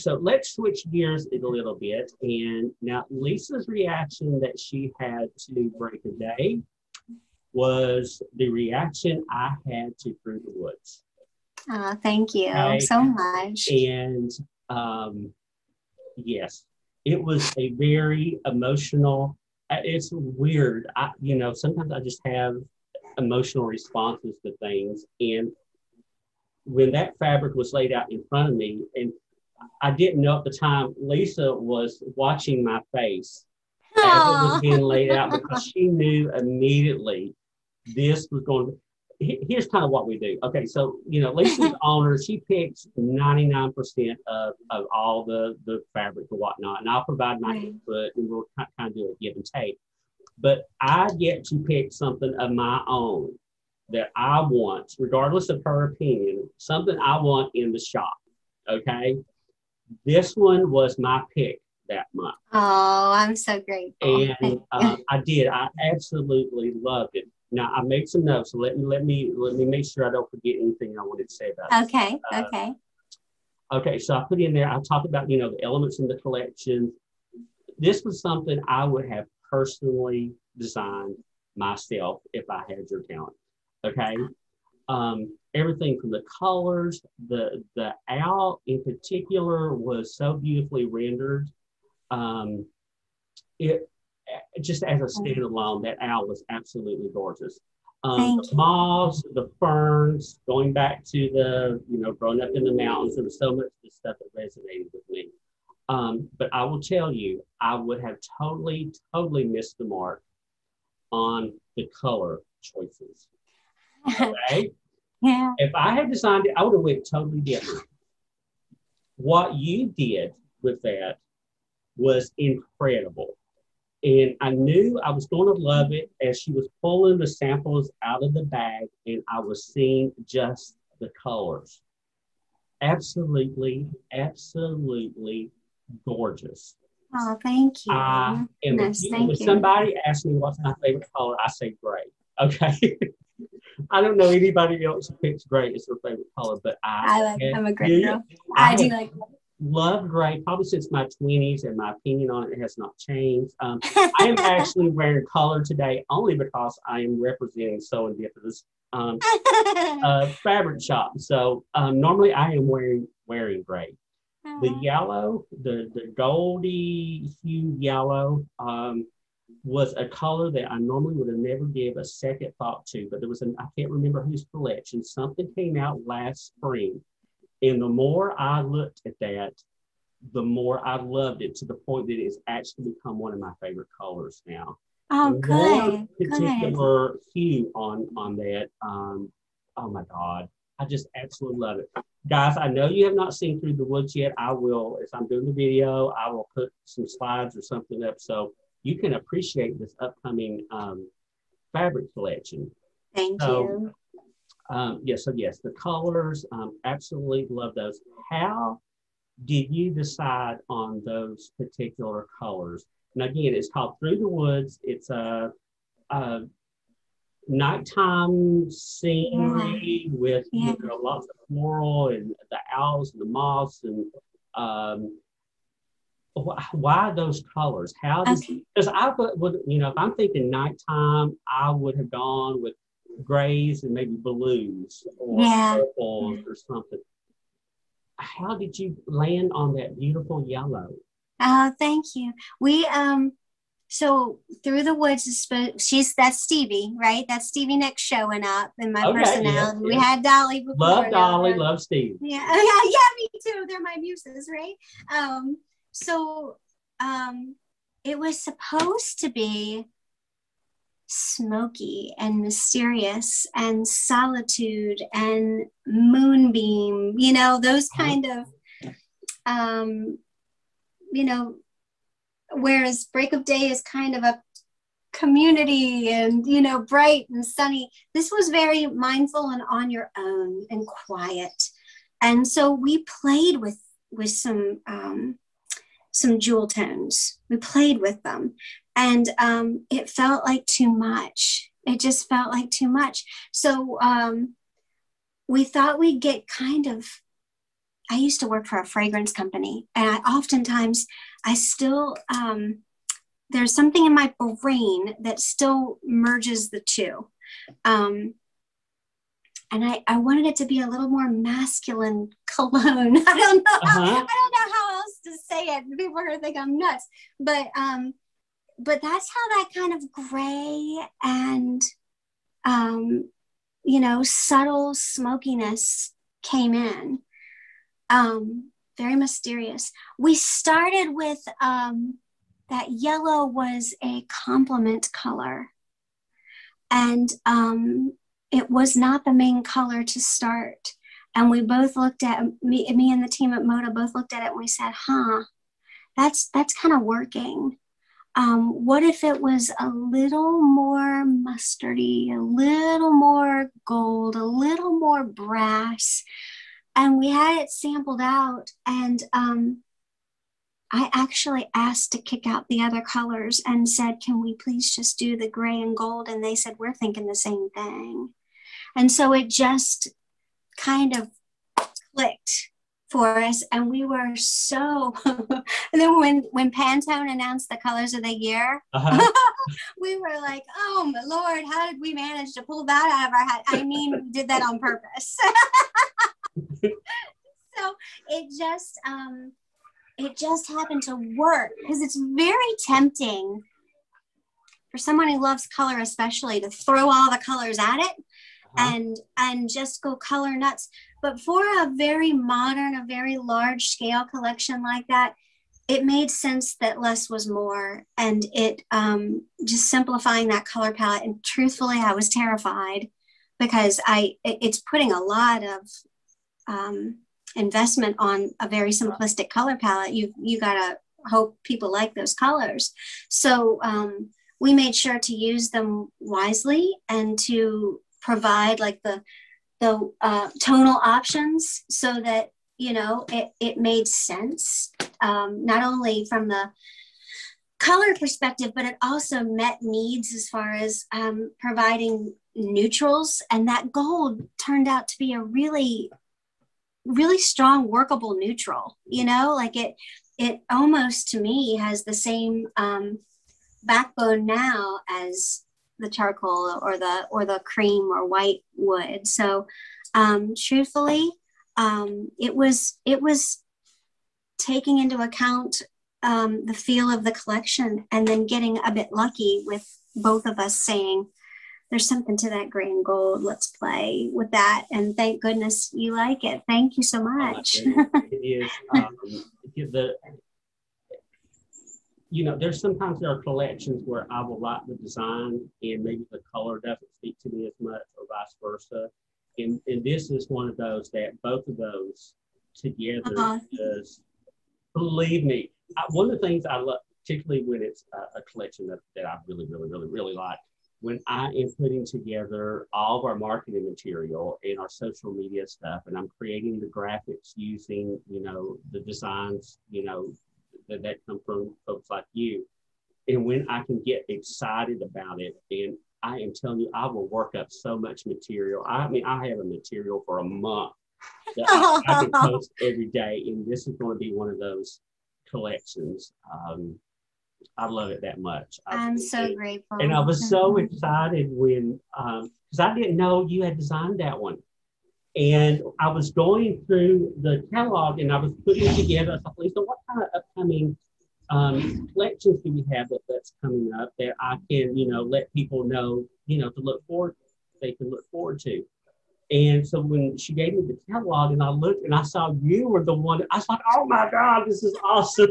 so let's switch gears a little bit. And now Lisa's reaction that she had to Break a Day was the reaction I had to Through the Woods. Oh, thank you so much. And yes, it was a very emotional, it's weird. Sometimes I just have emotional responses to things. And when that fabric was laid out in front of me, and I didn't know at the time, Lisa was watching my face as it was being laid out, because she knew immediately this was going to be. Here's kind of what we do. Okay, so, Lisa's owner, she picks 99% of all the fabric and whatnot, and I'll provide my input, and we'll kind of do a give and take. But I get to pick something of my own that I want, regardless of her opinion, something I want in the shop, okay? This one was my pick that month. Oh, I'm so grateful. And I did. I absolutely loved it. Now I made some notes, so let me make sure I don't forget anything I wanted to say about it. Okay. Okay, so I put in there, I talked about, the elements in the collection. This was something I would have personally designed myself if I had your talent. Okay. Everything from the colors, the owl in particular was so beautifully rendered. It just as a standalone, that owl was absolutely gorgeous. The moths, the ferns, going back to the, growing up in the mountains, there was so much of the stuff that resonated with me. But I will tell you, I would have totally missed the mark on the color choices. Okay? Yeah. If I had designed it, I would have went totally different. What you did with that was incredible. And I knew I was going to love it as she was pulling the samples out of the bag, and I was seeing just the colors. Absolutely gorgeous. Oh, thank you. When somebody asks me what's my favorite color, I say gray. Okay. I don't know anybody else who picks gray as their favorite color, but I'm a gray girl. I do like gray. Love gray probably since my 20s, and my opinion on it has not changed. I am actually wearing color today only because I am representing SewEndipitous fabric shop. So normally I am wearing gray. The yellow, the goldy hue yellow, was a color that I normally would have never give a second thought to, but there was I can't remember whose collection, something came out last spring. And the more I looked at that, the more I loved it, to the point that it's actually become one of my favorite colors now. Oh, good. Particular hue on that. Oh my God. I just absolutely love it. Guys, I know you have not seen Through the Woods yet. I will, as I'm doing the video, I will put some slides or something up so you can appreciate this upcoming fabric collection. Thank you. Yes, the colors, absolutely love those. How did you decide on those particular colors? And again, it's called Through the Woods. It's a nighttime scenery with lots of floral and the owls and the moths, and why those colors? How does, because I would, if I'm thinking nighttime, I would have gone with grays and maybe blues or purples or something. How did you land on that beautiful yellow? Oh, thank you. We so Through the Woods is that's Stevie, right? That's Stevie Nicks showing up in my personality. We had Dolly before. Love Dolly, love Stevie. Yeah, me too. They're my muses, right? It was supposed to be smoky and mysterious and solitude and moonbeam, those kind of, whereas Break of Day is kind of a community and, bright and sunny. This was very mindful and on your own and quiet. And so we played with some jewel tones. We played with them. And it felt like too much. It just felt like too much. So we thought we'd get kind of I used to work for a fragrance company, and I still, there's something in my brain that still merges the two. And I wanted it to be a little more masculine cologne. I don't know how else to say it. People are gonna think I'm nuts, but that's how that kind of gray and subtle smokiness came in. Very mysterious. We started with that yellow was a complement color, and it was not the main color to start. And we both looked at me and the team at Moda both looked at it and we said, that's kind of working. What if it was a little more mustardy, a little more gold, a little more brass? And we had it sampled out, and I actually asked to kick out the other colors and said, can we please just do the gray and gold? And they said, we're thinking the same thing. And so it just kind of clicked for us. And we were so, and then when Pantone announced the colors of the year, we were like, oh my Lord, how did we manage to pull that out of our hat? I mean, we did that on purpose. So it just happened to work, because it's very tempting for someone who loves color, especially, to throw all the colors at it and just go color nuts. But for a very modern, a very large scale collection like that, it made sense that less was more, and it just simplifying that color palette. And truthfully, I was terrified, because it's putting a lot of investment on a very simplistic color palette. You gotta hope people like those colors. So we made sure to use them wisely and to provide like the tonal options, so that it made sense, not only from the color perspective, but it also met needs as far as providing neutrals. And that gold turned out to be a really, really strong workable neutral. Like it almost, to me, has the same backbone now as the charcoal or the cream or white wood. So truthfully, it was taking into account the feel of the collection, and then getting a bit lucky with both of us saying, there's something to that gray and gold, let's play with that. And thank goodness you like it. Thank you so much. It is there's sometimes there are collections where I will like the design and maybe the color doesn't speak to me as much, or vice versa. And this is one of those that both of those together is, believe me, one of the things I love, particularly when it's a collection that I really, really, really, really like, when I am putting together all of our marketing material and our social media stuff, and I'm creating the graphics using, the designs, that come from folks like you. And when I can get excited about it, and I am telling you, I will work up so much material. I mean, I have a material for a month that I can post every day. And this is going to be one of those collections. I love it that much. I'm so grateful. And I was so excited when, because I didn't know you had designed that one. And I was going through the catalog and I was putting together, I thought, Lisa, what kind of upcoming collections do we have that's coming up that I can, let people know, to look forward, they can look forward to. And so when she gave me the catalog and I looked and I saw you were the one, I was like, oh my God, this is awesome.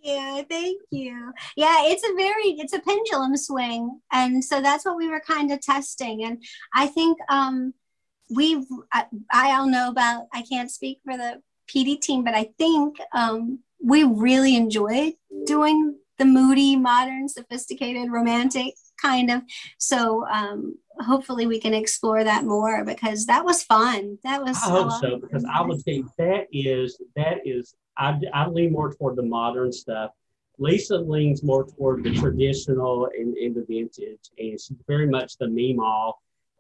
Thank you. Yeah, it's a pendulum swing. And so that's what we were kind of testing. And I think I don't know about, I can't speak for the PD team, but I think we really enjoyed doing the moody, modern, sophisticated, romantic kind of. So hopefully we can explore that more, because that was fun. That was. I hope so, because I would think that is. I lean more toward the modern stuff. Lisa leans more toward the traditional and the vintage, and she's very much the meme-all.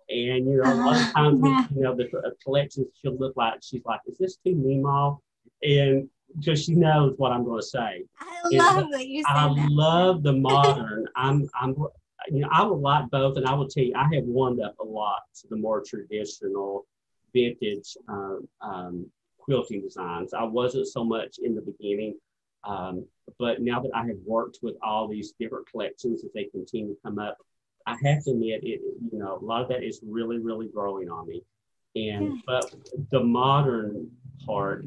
And, you know, a lot of times, Yeah. you know, the collections, she'll look like, she's like, is this too meemaw? And because she knows what I'm going to say. I And love that you I said that. love the modern. You know, I would like both. And I will tell you, I have warmed up a lot to the more traditional vintage quilting designs. I wasn't so much in the beginning. But now that I have worked with all these different collections as they continue to come up, I have to admit, you know, a lot of that is really, really growing on me. And but the modern part,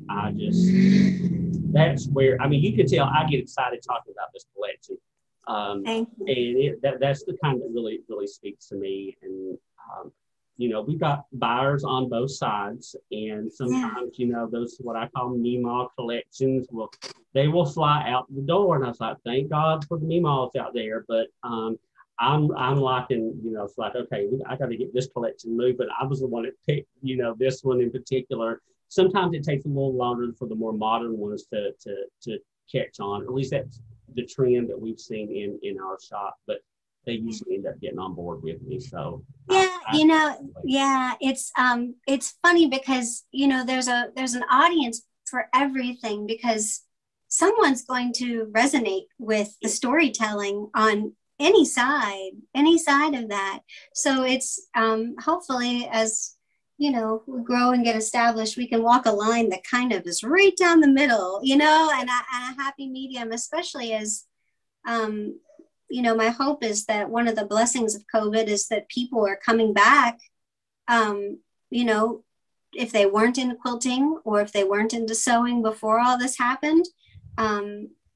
that's where, I mean, you can tell I get excited talking about this collection. Thank you. And that's the kind that really, really speaks to me. And you know, we've got buyers on both sides, and sometimes, you know, those what I call Meemaw collections they will fly out the door, and I was like, thank God for the Meemaws out there. But I'm liking, you know, it's like, okay, I got to get this collection moving. I was the one that picked, you know, this one in particular. Sometimes it takes a little longer for the more modern ones to catch on. At least that's the trend that we've seen in our shop. But they usually end up getting on board with me. So yeah, you know, yeah, it's funny because, you know, there's an audience for everything, because someone's going to resonate with the storytelling on any side of that. So it's hopefully, as you know, we grow and get established, we can walk a line that kind of is right down the middle, you know, and a happy medium, especially as you know, my hope is that one of the blessings of COVID is that people are coming back, you know, if they weren't into quilting or if they weren't into sewing before all this happened,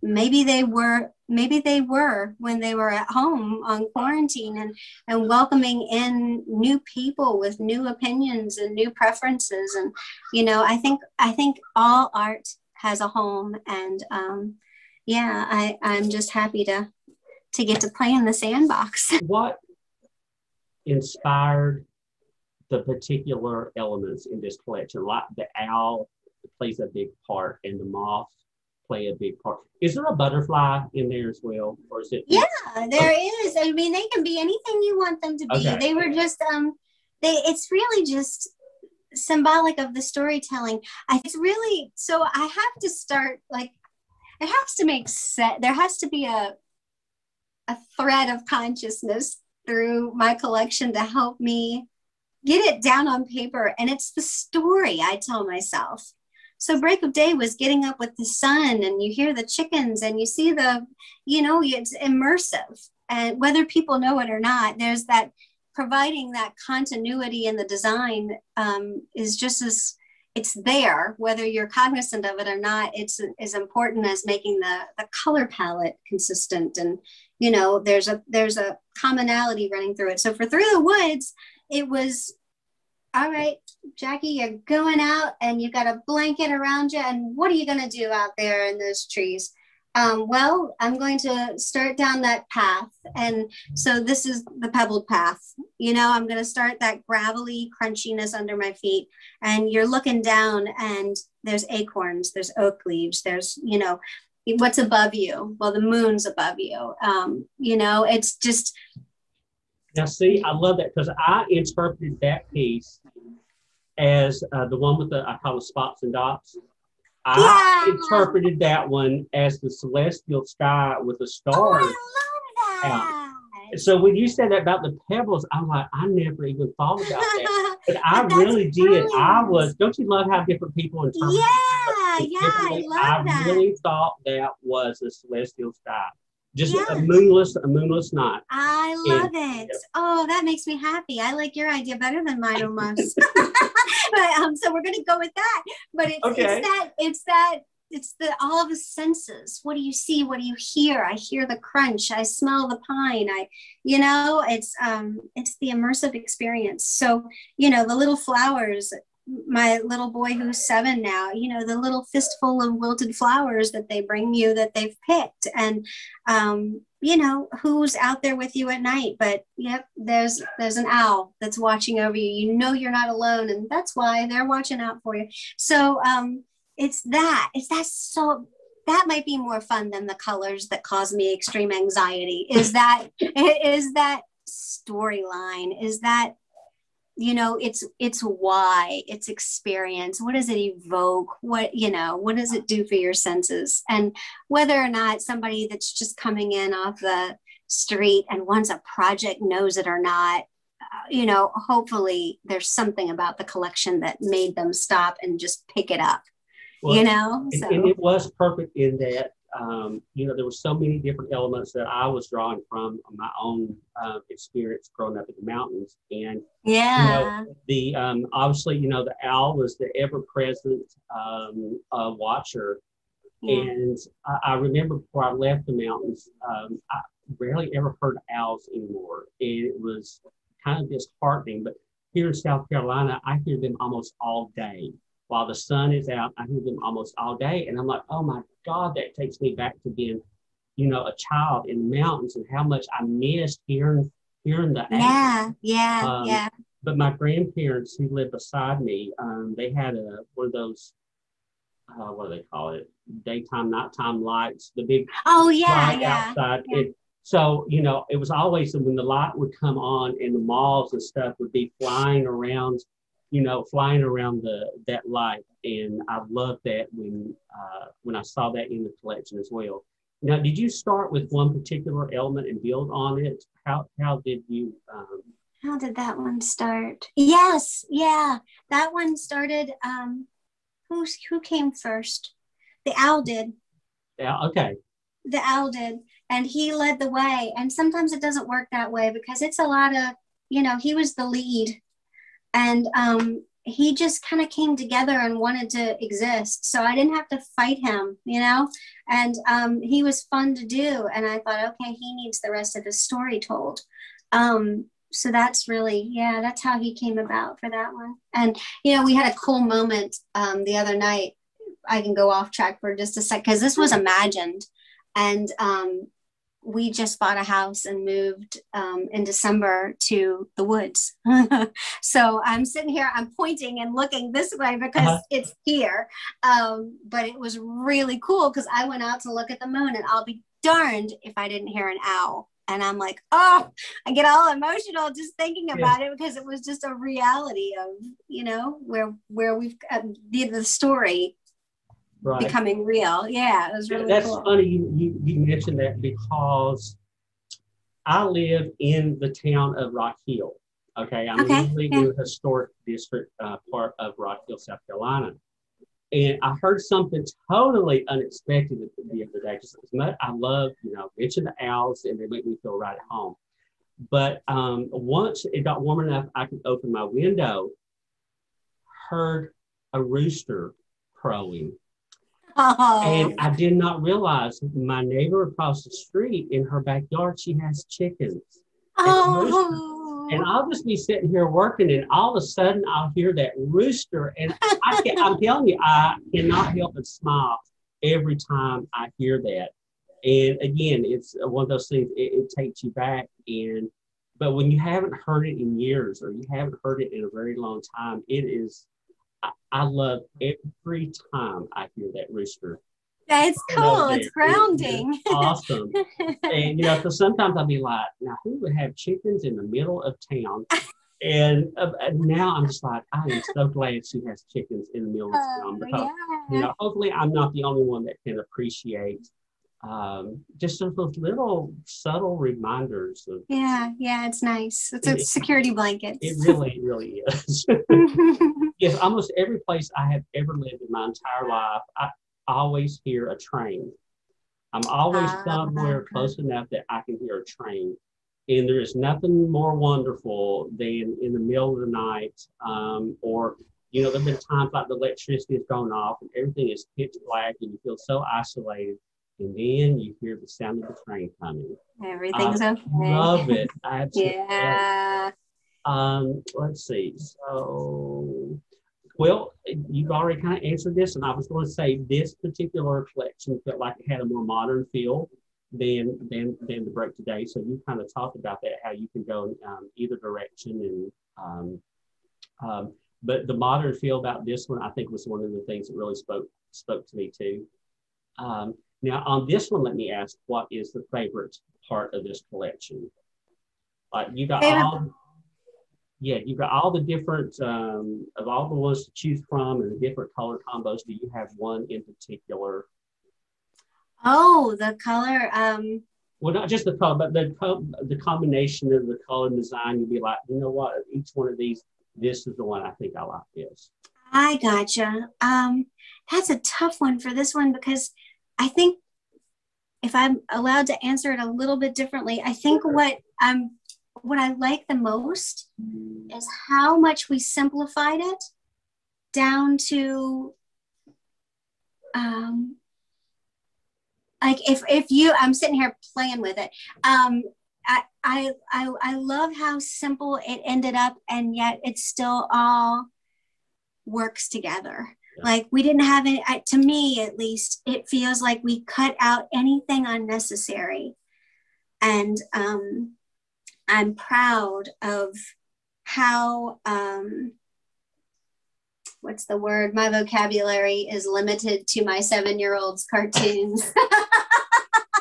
maybe they were when they were at home on quarantine, and welcoming in new people with new opinions and new preferences. And, you know, I think all art has a home, and yeah, I'm just happy to get to play in the sandbox. What inspired the particular elements in this collection? Like the owl plays a big part, and the moth play a big part. Is there a butterfly in there as well, or is it? Yeah, there is. I mean, they can be anything you want them to be. Okay. They were just it's really just symbolic of the storytelling. It's really, so I have to start, like, it has to make sense. There has to be a thread of consciousness through my collection to help me get it down on paper. And it's the story I tell myself. So Break of Day was getting up with the sun, and you hear the chickens and you see the, you know, it's immersive. And whether people know it or not, there's that, providing that continuity in the design is just as, it's there, whether you're cognizant of it or not. It's as important as making the color palette consistent. And, you know, there's a commonality running through it. So for Through the Woods, it was, all right, Jackie, you're going out and you got a blanket around you. And what are you going to do out there in those trees? Well, I'm going to start down that path. And so this is the Pebbled Path. You know, I'm going to start that gravelly crunchiness under my feet. And you're looking down and there's acorns, there's oak leaves, there's, you know, what's above you? Well, the moon's above you. You know, it's just. Now, see, I love that, because I interpreted that piece as the one with the, I call it spots and dots. I interpreted that one as the celestial sky with the stars. Oh, I love that. So when you said that about the pebbles, I'm like, I never even thought about that. But I really did. Don't you love how different people interpret? Yeah, I love that. I really thought that was the celestial sky. Just a moonless night. I love it. Yeah. Oh, that makes me happy. I like your idea better than mine almost. But so we're gonna go with that. But it's the all of the senses. What do you see? What do you hear? I hear the crunch. I smell the pine. It's the immersive experience. So, you know, the little flowers. My little boy who's 7 now, you know, the little fistful of wilted flowers that they bring you that they've picked, and you know, who's out there with you at night. But yep, there's an owl that's watching over you. You know you're not alone, and that's why they're watching out for you. So so that might be more fun than the colors that cause me extreme anxiety. Is that storyline? Is that you know, it's why, it's experience. What does it evoke? What, you know, what does it do for your senses? And whether or not somebody that's just coming in off the street and wants a project knows it or not, you know, hopefully there's something about the collection that made them stop and just pick it up, well, you know? And it was perfect in that, you know, there were so many different elements that I was drawing from my own experience growing up in the mountains. And, yeah, you know, the obviously, you know, the owl was the ever-present watcher. Yeah. And I remember before I left the mountains, I rarely ever heard owls anymore. And it was kind of disheartening. But here in South Carolina, I hear them almost all day. While the sun is out, I hear them almost all day. And I'm like, oh my God, that takes me back to being, you know, a child in the mountains and how much I missed hearing the owls. Yeah. But my grandparents who lived beside me, they had one of those, what do they call it? Daytime, nighttime lights, the big light outside. Yeah. So, you know, it was always when the light would come on and the moths and stuff would be flying around that light. And I loved that when I saw that in the collection as well. Now, did you start with one particular element and build on it? How did you? How did that one start? Yes, yeah, that one started. Who came first? The owl did. Yeah, okay. The owl did, and he led the way. And sometimes it doesn't work that way because it's a lot of, you know, he was the lead, and he just kind of came together and wanted to exist. So I didn't have to fight him, you know, and he was fun to do. And I thought, okay, he needs the rest of his story told. So that's really, yeah, that's how he came about for that one. And, you know, we had a cool moment the other night. I can go off track for just a sec because this was imagined. And we just bought a house and moved in December to the woods. So I'm sitting here, I'm pointing and looking this way because it's here. But it was really cool because I went out to look at the moon, and I'll be darned if I didn't hear an owl. And I'm like, oh, I get all emotional just thinking about it because it was just a reality of, you know, where we've the story becoming real. Yeah, it was really That's cool. Funny you mentioned that because I live in the town of Rock Hill. Okay, I'm literally in the historic district part of Rock Hill, South Carolina. And I heard something totally unexpected the other day. Just as much I love, you know, mention the owls, and they make me feel right at home. But once it got warm enough, I could open my window, heard a rooster crowing. Oh. And I did not realize my neighbor across the street in her backyard, she has chickens. And I'll just be sitting here working, and all of a sudden I'll hear that rooster, and I'm telling you, I cannot help but smile every time I hear that. And again, it's one of those things, it takes you back. But when you haven't heard it in years, or you haven't heard it in a very long time, it is, I love every time I hear that rooster. That's cool. It's grounding. It's awesome. And, you know, because sometimes I'll be like, now who would have chickens in the middle of town? And now I'm just like, I am so glad she has chickens in the middle of town because, you know, hopefully I'm not the only one that can appreciate just those little subtle reminders of. Yeah, it's nice. It's a security blanket. It really is. Yes, almost every place I have ever lived in my entire life, I always hear a train. I'm always somewhere close enough that I can hear a train. And there is nothing more wonderful than in the middle of the night, or, you know, there have been times like the electricity has gone off and everything is pitch black and you feel so isolated. And then you hear the sound of the train coming. Everything's okay. Love it. Absolutely. Yeah. Let's see. So, well, you've already kind of answered this, and I was going to say this particular collection felt like it had a more modern feel than the break today. So you kind of talked about that, how you can go either direction, and but the modern feel about this one, I think, was one of the things that really spoke to me too. Now on this one, let me ask, what is the favorite part of this collection? Like you got all. yeah, you've got all the different, of all the ones to choose from and the different color combos. Do you have one in particular? Oh, the color. Well, not just the color, but the combination of the color and design. You'd be like, you know what? Each one of these, this is the one I think I like this. I gotcha. That's a tough one for this one because I think if I'm allowed to answer it a little bit differently, I think what I like the most is how much we simplified it down to like if you I'm sitting here playing with it. I love how simple it ended up, and yet it still all works together. Yeah. Like we didn't have any, to me at least, it feels like we cut out anything unnecessary. And I'm proud of how, what's the word? My vocabulary is limited to my 7-year-old's cartoons.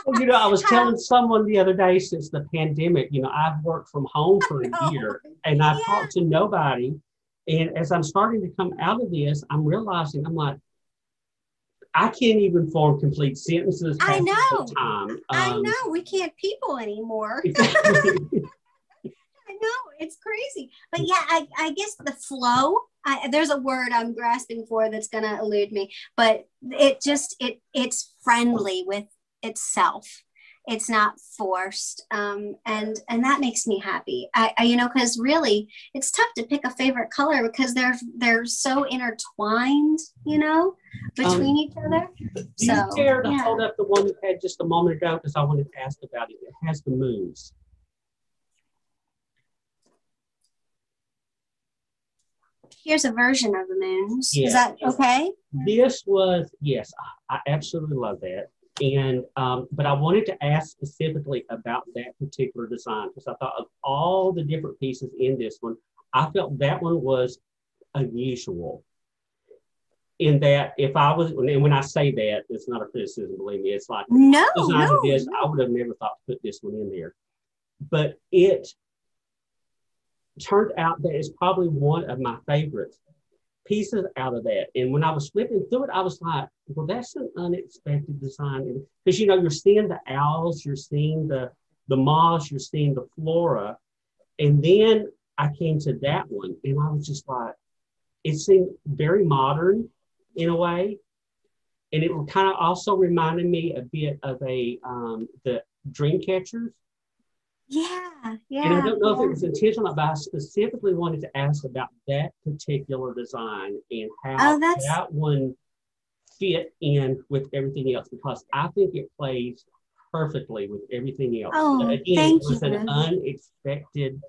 Well, you know, I was telling someone the other day, since the pandemic, you know, I've worked from home for a year and I've talked to nobody. And as I'm starting to come out of this, I'm realizing, I'm like, I can't even form complete sentences. I know. Time. I know. We can't people anymore. I know. It's crazy. But yeah, I guess the flow, there's a word I'm grasping for that's going to elude me, but it's friendly with itself. It's not forced. And that makes me happy. I you know, because really it's tough to pick a favorite color because they're so intertwined, you know, between each other. Do you care to hold up the one you had just a moment ago? Because I wanted to ask about it. It has the moons. Here's a version of the moons. Yes. Is that okay? This was, yes, I absolutely love that. And, but I wanted to ask specifically about that particular design because I thought of all the different pieces in this one, I felt that one was unusual. In that, if I was, and when I say that, it's not a criticism, believe me, it's like, no, this, I would have never thought to put this one in there. But it turned out that it's probably one of my favorite pieces out of that. And when I was flipping through it, I was like, well, that's an unexpected design. Because, you know, you're seeing the owls, you're seeing the moss, you're seeing the flora. And then I came to that one and I was just like, it seemed very modern in a way. And it kind of also reminded me a bit of the dream catchers. Yeah. And I don't know if it was intentional, but I specifically wanted to ask about that particular design and how that one fit in with everything else, because I think it plays perfectly with everything else. Oh, again, it was an unexpected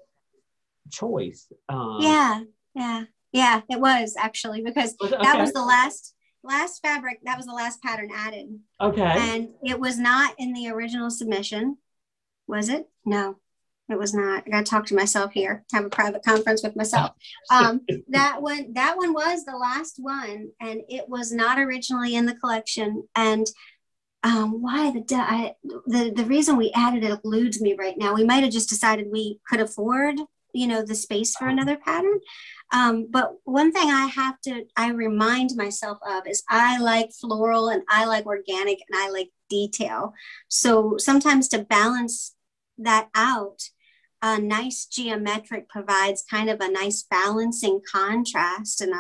choice. Yeah, it was actually, because that was the last fabric, that was the last pattern added. Okay. And it was not in the original submission. Was it? No, it was not. I got to talk to myself here, have a private conference with myself. That one was the last one, and it was not originally in the collection. And why the reason we added it eludes me right now. We might have just decided we could afford, you know, the space for another pattern. But one thing I remind myself of is I like floral and I like organic and I like detail. So sometimes to balance that out, a nice geometric provides kind of a nice balancing contrast, and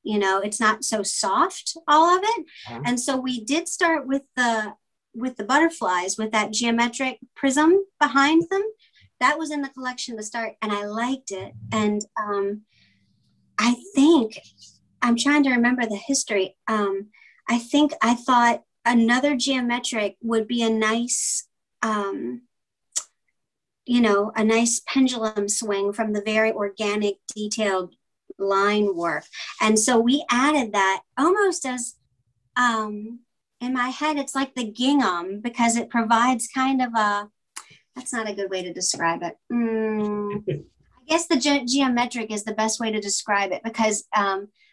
it's not so soft, all of it. And so we did start with the butterflies with that geometric prism behind them. That was in the collection to start, and I liked it. And I think I'm trying to remember the history. I think I thought another geometric would be a nice a nice pendulum swing from the very organic, detailed line work. And so we added that almost as, in my head, it's like the gingham, because it provides kind of that's not a good way to describe it. I guess the geometric is the best way to describe it, because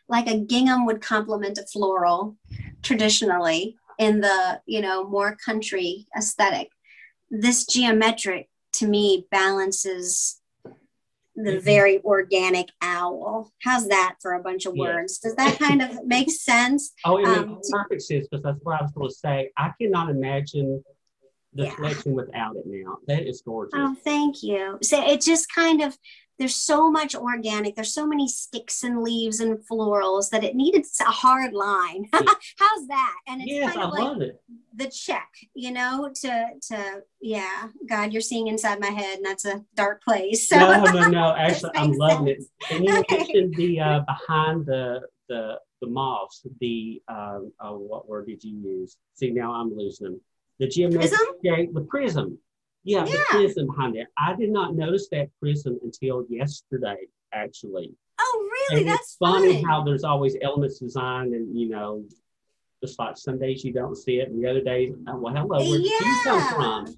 like a gingham would complement a floral traditionally in the, more country aesthetic. This geometric, to me, balances the very organic owl. How's that for a bunch of words? Does that kind of make sense? Oh, it makes perfect sense, because that's what I was going to say. I cannot imagine the collection without it now. That is gorgeous. Oh, thank you. So it just kind of, there's so much organic. There's so many sticks and leaves and florals that it needed a hard line. How's that? And it's kind of like the check, you know, to God, you're seeing inside my head, and that's a dark place. So no. Actually, I'm loving it. And you mentioned the behind the moths, what word did you use? See, now I'm losing them. The geometric shape, the prism. Yeah, the prism behind it. I did not notice that prism until yesterday, actually. Oh, really? And That's funny how there's always elements designed, and you know, just like some days you don't see it, and the other days, well, hello, where did you come from?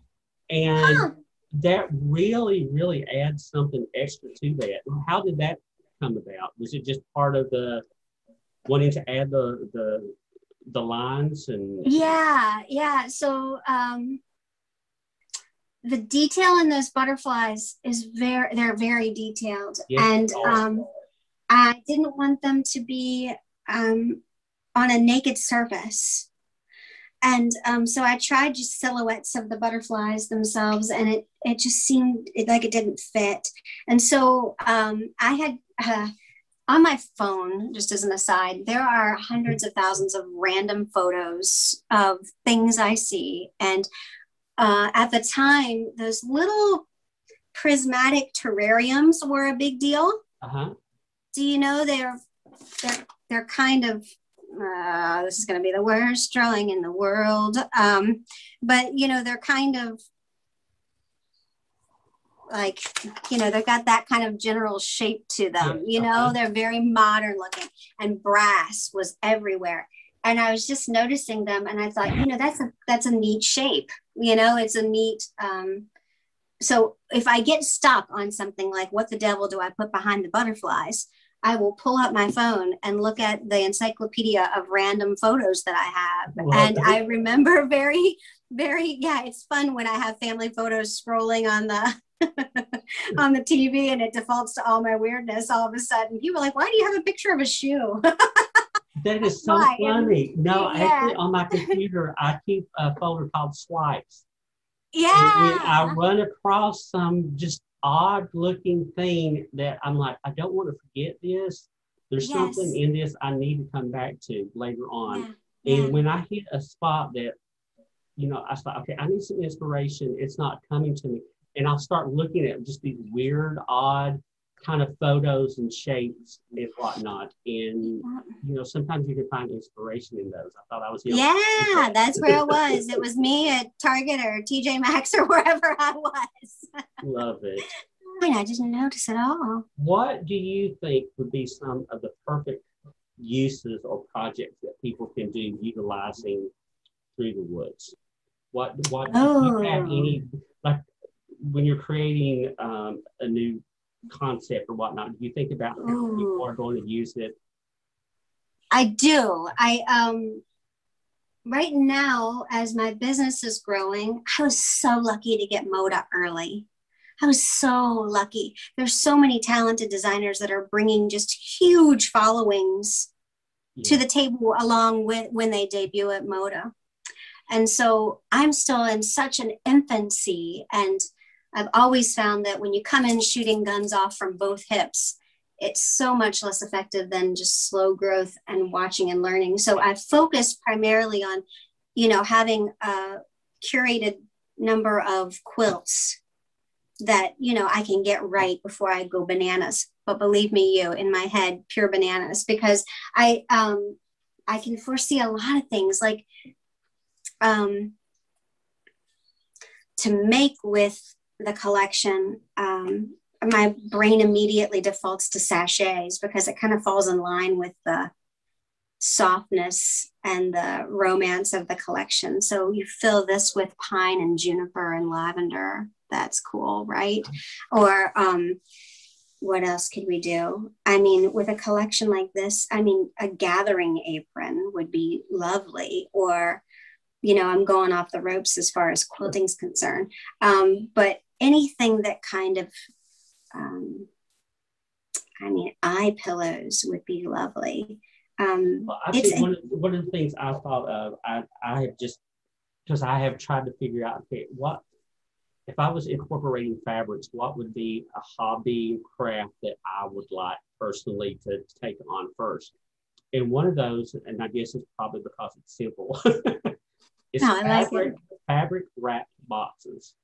And that really, really adds something extra to that. How did that come about? Was it just part of the wanting to add the lines and so the detail in those butterflies is they're very detailed, and I didn't want them to be on a naked surface, and so I tried just silhouettes of the butterflies themselves, and it just seemed like it didn't fit. And so I had on my phone, just as an aside, there are hundreds of thousands of random photos of things I see. And at the time, those little prismatic terrariums were a big deal. Do you know they're kind of, this is going to be the worst drawing in the world. But, you know, they're kind of like, you know, they've got that kind of general shape to them, you know, they're very modern looking, and brass was everywhere. And I was just noticing them, and I thought, you know, that's a neat shape, you know, it's a neat, so if I get stuck on something like, what the devil do I put behind the butterflies, I will pull out my phone and look at the encyclopedia of random photos that I have. And I remember very, it's fun when I have family photos scrolling on the on the TV, and it defaults to all my weirdness. All of a sudden, people are like, "Why do you have a picture of a shoe?" That is so funny. No, actually, on my computer, I keep a folder called Swipes. And I run across some just odd-looking thing that I'm like, I don't want to forget this. There's something in this I need to come back to later on. And when I hit a spot that, you know, I thought, okay, I need some inspiration. It's not coming to me. And I'll start looking at just these weird, odd kind of photos and shapes and whatnot. And, you know, sometimes you can find inspiration in those. I thought I was that's where it was. It was me at Target or TJ Maxx or wherever I was. Love it. I mean, I didn't notice at all. What do you think would be some of the perfect uses or projects that people can do utilizing through the woods? What do you have any, like, when you're creating a new concept or whatnot, do you think about how people are going to use it? I do. Right now, as my business is growing, I was so lucky to get Moda early. I was so lucky. There's so many talented designers that are bringing just huge followings to the table along with when they debut at Moda. And so I'm still in such an infancy, and I've always found that when you come in shooting guns off from both hips, it's so much less effective than just slow growth and watching and learning. So I focused primarily on, you know, having a curated number of quilts that, you know, I can get right before I go bananas. But believe me, in my head, pure bananas, because I can foresee a lot of things, like to make with the collection. My brain immediately defaults to sachets because it kind of falls in line with the softness and the romance of the collection. So you fill this with pine and juniper and lavender. That's cool, right? Or what else could we do? I mean, with a collection like this, I mean, a gathering apron would be lovely. Or, you know, I'm going off the ropes as far as quilting's concerned. But anything that kind of I mean, eye pillows would be lovely. Well, I think one of the things I thought of, I have just, because I have tried to figure out, okay, what, if I was incorporating fabrics, what would be a hobby craft that I would like personally to take on first? And one of those, and I guess it's probably because it's simple, is no, I like it. fabric wrapped boxes.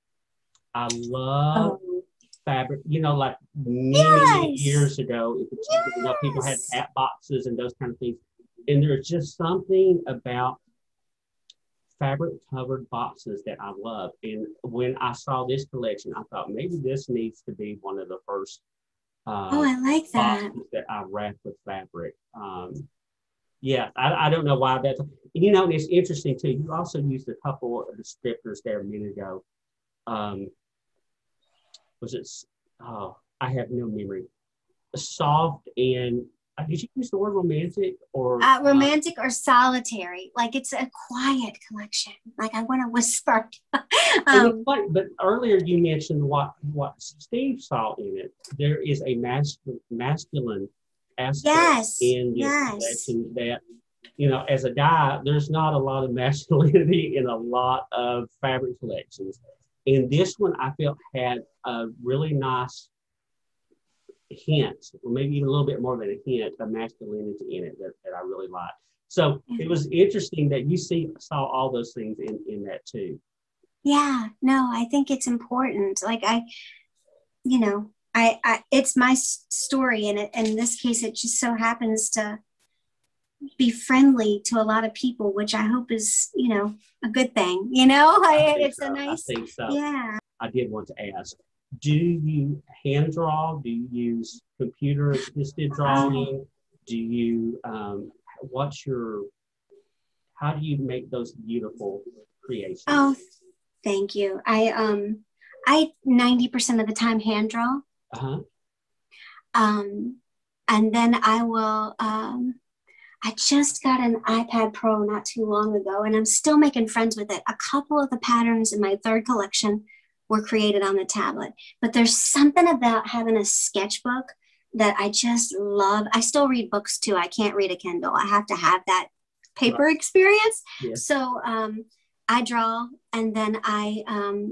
I love fabric, like many years ago, people had hat boxes and those kind of things. And there's just something about fabric covered boxes that I love. And when I saw this collection, I thought maybe this needs to be one of the first I like that. boxes that I wrap with fabric. I don't know why that's, it's interesting too. You also used a couple of descriptors there a minute ago. I have no memory. Soft and did you use the word romantic or romantic or solitary? Like it's a quiet collection. Like I want to whisper. But earlier you mentioned what Steve saw in it. There is a masculine aspect in this collection that, as a guy, there's not a lot of masculinity in a lot of fabric collections. And this one I felt had a really nice hint, or maybe even a little bit more than a hint of masculinity in it that I really liked. So it was interesting that you saw all those things in that too. Yeah, no, I think it's important. Like I it's my story, and in this case, it just so happens to be friendly to a lot of people, which I hope is, a good thing. It's so. A nice. I think so. Yeah. I did want to ask, do you hand draw? Do you use computer assisted drawing? Do you, how do you make those beautiful creations? Oh, thank you. I 90% of the time hand draw. And then I will, I just got an iPad Pro not too long ago, and I'm still making friends with it. A couple of the patterns in my third collection were created on the tablet, but there's something about having a sketchbook that I just love. I still read books too. I can't read a Kindle. I have to have that paper experience. Yeah. So I draw, and then I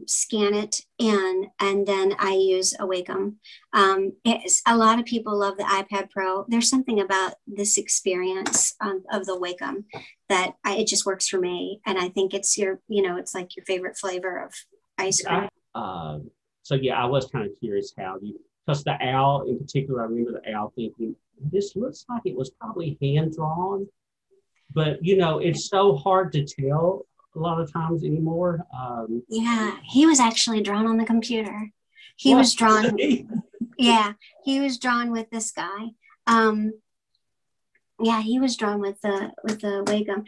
scan it in, and then I use a Wacom. A lot of people love the iPad Pro. There's something about this experience of the Wacom that it just works for me. And I think it's it's like your favorite flavor of ice cream. I was kind of curious how because the owl in particular, I remember the owl thinking, this looks like it was probably hand drawn, but it's so hard to tell a lot of times anymore. He was actually drawn on the computer. He was drawn. Yeah, he was drawn with this guy. He was drawn with the Wacom.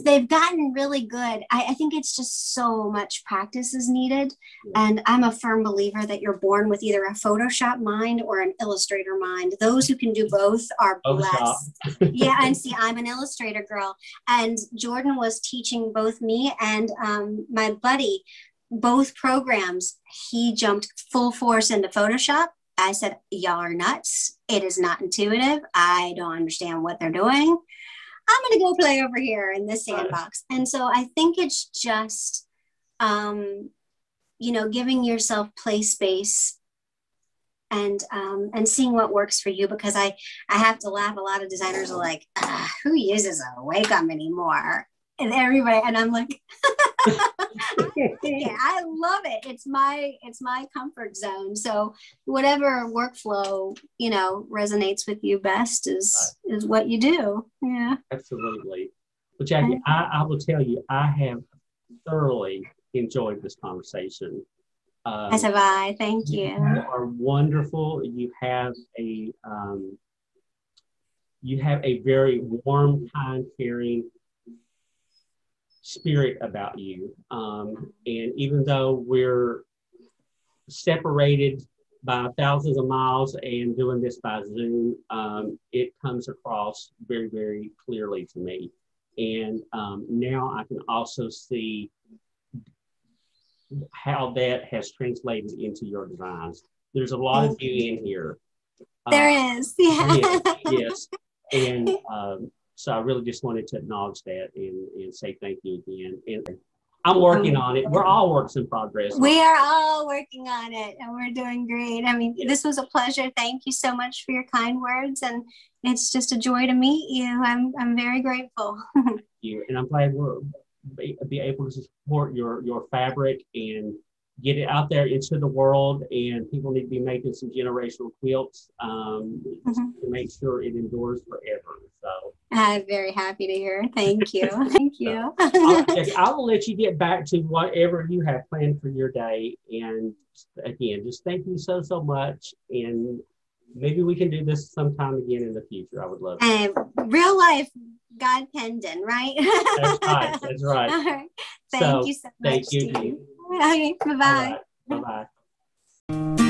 They've gotten really good. I think it's just so much practice is needed. Yeah. And I'm a firm believer that you're born with either a Photoshop mind or an Illustrator mind. Those who can do both are blessed. Yeah, and see, I'm an Illustrator girl. And Jordan was teaching both me and my buddy both programs. He jumped full force into Photoshop. I said, y'all are nuts. It is not intuitive. I don't understand what they're doing. I'm going to go play over here in this sandbox. And so I think it's just, giving yourself play space and seeing what works for you, because I have to laugh. A lot of designers are like, who uses a Wacom anymore? And everybody, and I'm like, yeah, I love it. It's my comfort zone. So whatever workflow, resonates with you best is what you do. Yeah. Absolutely. Well, Jackie, I will tell you, I have thoroughly enjoyed this conversation. As have I. Thank you. You are wonderful. You have a very warm, kind, caring spirit about you. And even though we're separated by thousands of miles and doing this by Zoom, it comes across very, very clearly to me. And now I can also see how that has translated into your designs. There's a lot of beauty in here. There is, yeah. Yes. And so I really just wanted to acknowledge that and say thank you again. And I'm working on it. We're all works in progress. We are all working on it, and we're doing great. I mean, this was a pleasure. Thank you so much for your kind words, and it's just a joy to meet you. I'm very grateful. Thank you, and I'm glad we'll be able to support your fabric and get it out there into the world. And people need to be making some generational quilts to make sure it endures forever. So I'm very happy to hear. Thank you. Thank you. I will let you get back to whatever you have planned for your day. And again, just thank you so much. And maybe we can do this sometime again in the future. I would love it. Real life, God pending, right? That's right. That's right. All right. Thank you so much. Thank you. Okay, bye-bye. Bye-bye.